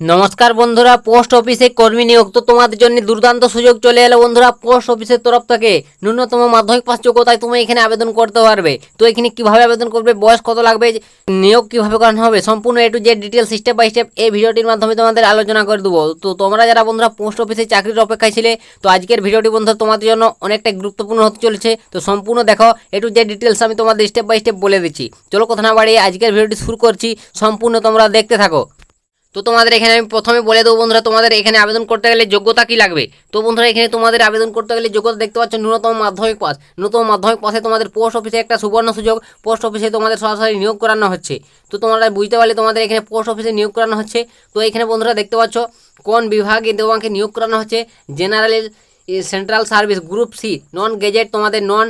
নমস্কার বন্ধুরা, পোস্ট অফিসে কর্মী নিয়োগ। তো তোমাদের জন্য দুর্দান্ত সুযোগ চলে এলো বন্ধুরা। পোস্ট অফিসের তরফ থেকে ন্যূনতম মাধ্যমিক পাস যোগ্যতায় তুমি এখানে আবেদন করতে পারবে। তো এখানে কিভাবে আবেদন করবে, বয়স কত লাগবে, নিয়োগ কিভাবে করানো হবে, সম্পূর্ণ A to Z details step by step এই ভিডিওটির মাধ্যমে তোমাদের আলোচনা করে দেবো। তো তোমরা যারা বন্ধুরা পোস্ট অফিসে চাকরির অপেক্ষায় ছিলে, তো আজকের ভিডিওটি বন্ধুরা তোমাদের জন্য অনেকটা গুরুত্বপূর্ণ হতে চলেছে। তো সম্পূর্ণ দেখো, এ টু জেড ডিটেলস আমি তোমাদের স্টেপ বাই স্টেপ বলে দিচ্ছি। চলো কথা না বাড়িয়ে আজকের ভিডিওটি শুরু করছি, সম্পূর্ণ তোমরা দেখতে থাকো। তো তোমাদের এখানে আমি প্রথমে বলে দেবো বন্ধুরা, তোমাদের এখানে আবেদন করতে গেলে যোগ্যতা কি লাগবে। তো বন্ধুরা এখানে তোমাদের আবেদন করতে গেলে যোগ্যতা দেখতে পাচ্ছ ন্যূনতম মাধ্যমিক পাস। ন্যূনতম মাধ্যমিক পাশে তোমাদের পোস্ট অফিসে একটা সুবর্ণ সুযোগ, পোস্ট অফিসে তোমাদের সরাসরি নিয়োগ করানো হচ্ছে। তো তোমরা বুঝতে পারলে তোমাদের এখানে পোস্ট অফিসে নিয়োগ করানো হচ্ছে। তো এখানে বন্ধুরা দেখতে পাচ্ছ কোন বিভাগে তোমাকে নিয়োগ করানো হচ্ছে। General central service group C non gazette তোমাদের নন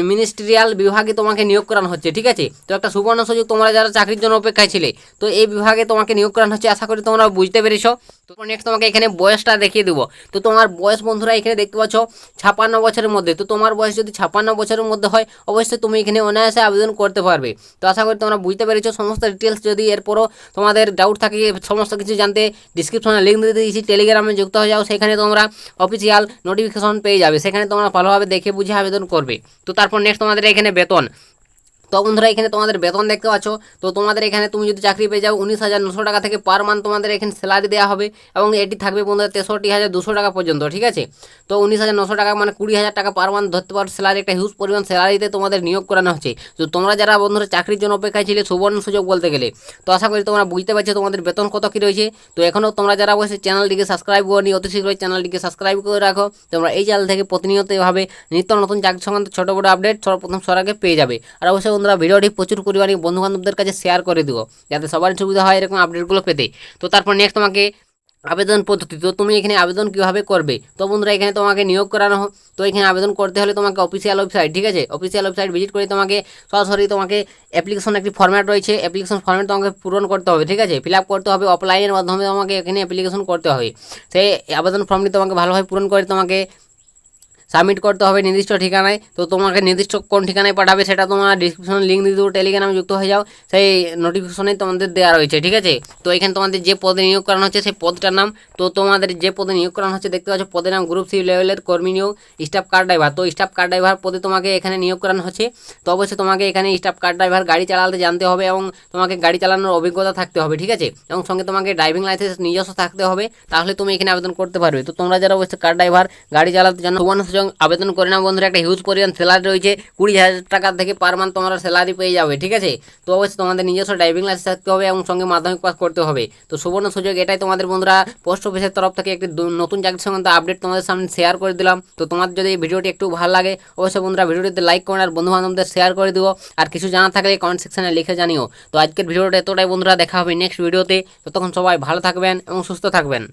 মিনিস্ট্রিয়াল বিভাগে তোমাকে নিয়োগ করানো হচ্ছে, ঠিক আছে। তো একটা সুবর্ণ সুযোগ, তোমরা যারা চাকরির জন্য অপেক্ষায় ছিলে, তো এই বিভাগে তোমাকে নিয়োগ করানো হচ্ছে। আশা করি তোমরা বুঝতে পেরেছো। তো নেক্সট তোমাকে এখানে বয়সটা দেখিয়ে দেবো। তো তোমার বয়স বন্ধুরা এখানে দেখতে পাচ্ছ 56 বছরের মধ্যে। তো তোমার বয়স যদি 56 বছরের মধ্যে হয়, অবশ্যই তুমি এখানে অনায়াসে আবেদন করতে পারবে। তো আশা করি তোমরা বুঝতে পেরেছো সমস্ত ডিটেলস। যদি এরপরও তোমাদের ডাউট থাকে সমস্ত কিছু জানতে, ডিসক্রিপশনে লিঙ্ক দিয়ে দিয়েছি, টেলিগ্রামে যুক্ত হয়ে যাও। সেখানে তোমরা অফিসিয়াল নোটিফিকেশন পেয়ে যাবে, সেখানে তোমরা ভালোভাবে দেখে বুঝে আবেদন করবে। তো তারপর নেক্সট তোমাদের এখানে বেতন। তো বন্ধুরা এখানে তোমাদের বেতন দেখতে পাচ্ছ। তো তোমাদের এখানে তুমি যদি চাকরি পেয়ে যাও 19,900 টাকা থেকে পার মান্থ তোমাদের এখানে স্যালারি দেওয়া হবে, এবং এটি থাকবে বন্ধুরা 63,200 টাকা পর্যন্ত, ঠিক আছে। তো 19,900 টাকা মানে 20,000 টাকা পার মান্থ ধরতে পারো স্যালারি। একটা হিউজ পরিমাণ স্যালারিতে তোমাদের নিয়োগ করানো হচ্ছে। তো তোমরা যারা বন্ধুরা চাকরির জন্য অপেক্ষায় ছিলে, সুবর্ণ সুযোগ বলতে গেলে। তো আশা করি তোমরা বুঝতে পারছো তোমাদের বেতন কত কী রয়েছে। তো এখনও তোমরা যারা অবশ্যই চ্যানেলটিকে সাবস্ক্রাইব করনি, অতি শীঘ্রই চ্যানেলটিকে সাবস্ক্রাইব করে রাখো। তোমরা এই চ্যানেল থেকে প্রতিনিয়ত এভাবে নিত্য নতুন চাকরি সংক্রান্ত ছোটো বড়ো আপডেট সর্বপ্রথম সবার আগে পেয়ে যাবে। আর অবশ্যই বন্ধুরা ভিডিওটি প্রচুর পরিমাণে বন্ধুবান্ধবদের কাছে শেয়ার করে দিও, যাতে সবার সুবিধা হয় এরকম আপডেটগুলো পেতে। তো তারপর নেক্সট তোমাকে আবেদন পদ্ধতি। তো তুমি এখানে আবেদন কীভাবে করবে। তো বন্ধুরা এখানে তোমাকে নিয়োগ করানো হোক। তো এখানে আবেদন করতে হলে তোমাকে অফিসিয়াল ওয়েবসাইট, ঠিক আছে, অফিসিয়াল ওয়েবসাইট ভিজিট করে তোমাকে সরাসরি তোমাকে অ্যাপ্লিকেশন একটি ফর্ম্যাট রয়েছে, অ্যাপ্লিকেশন ফর্ম্যাট তোমাকে পূরণ করতে হবে, ঠিক আছে, ফিল আপ করতে হবে। অফলাইনের মাধ্যমে তোমাকে এখানে অ্যাপ্লিকেশন করতে হবে। সেই আবেদন ফর্মটি তোমাকে ভালোভাবে পূরণ করে তোমাকে সাবমিট করতে হবে নির্দিষ্ট ঠিকানায়। তো তোমাকে নির্দিষ্ট কোন ঠিকানায় পাঠাবে সেটা তোমার ডিসক্রিপশনে লিঙ্ক দিয়ে দেবো, টেলিগ্রামে যুক্ত হয়ে যাও, সেই নোটিফিকেশনে তোমাদের দেওয়া রয়েছে, ঠিক আছে। তো এখানে তোমাদের যে পদে নিয়োগ করানো হচ্ছে সেই পদটার নাম। তো তোমাদের যে পদে নিয়োগ করানো হচ্ছে দেখতে পাচ্ছ পদের নাম গ্রুপ সি লেভেলের কর্মী নিয়োগ, স্টাফ কার ড্রাইভার। তো স্টাফ কার ড্রাইভার পদে তোমাকে এখানে নিয়োগ করানো হচ্ছে। তো অবশ্যই তোমাকে এখানে স্টাফ কার ড্রাইভার গাড়ি চালাতে জানতে হবে, এবং তোমাকে গাড়ি চালানোর অভিজ্ঞতা থাকতে হবে, ঠিক আছে, এবং সঙ্গে তোমাকে ড্রাইভিং লাইসেন্স নিজস্ব থাকতে হবে, তাহলে তুমি এখানে আবেদন করতে পারবে। তো তোমরা যারা অবশ্যই কার ড্রাইভার গাড়ি চালাতে জানো, সুবর্ণ সুযোগ আবেদন করে না বন্ধুরা। একটা হিউজ পরিমাণ স্যালারি রয়েছে, 20,000 টাকা থেকে পার মান্থ তোমরা স্যালারি পেয়ে যাবে, ঠিক আছে। তো অবশ্যই তোমাদের নিজস্ব ড্রাইভিং লাইসেন্স থাকতে হবে এবং সঙ্গে মাধ্যমিক পাস করতে হবে। তো সুবর্ণ সুযোগ এটাই তোমাদের বন্ধুরা পোস্ট অফিসের তরফ থেকে একটি নতুন চাকরির সংক্রান্ত আপডেট তোমাদের সামনে শেয়ার করে দিলাম। তো তোমাদের যদি এই ভিডিওটি একটু ভালো লাগে, অবশ্যই বন্ধুরা ভিডিওটিতে লাইক করুন আর বন্ধু বান্ধবদের শেয়ার করে দিও। আর কিছু জানা থাকলে কমেন্ট সেকশনে লিখে জানিও। তো আজকের ভিডিওটা এতটাই বন্ধুরা, দেখা হবে নেক্সট ভিডিওতে। ততক্ষণ সবাই ভালো থাকবেন এবং সুস্থ থাকবেন।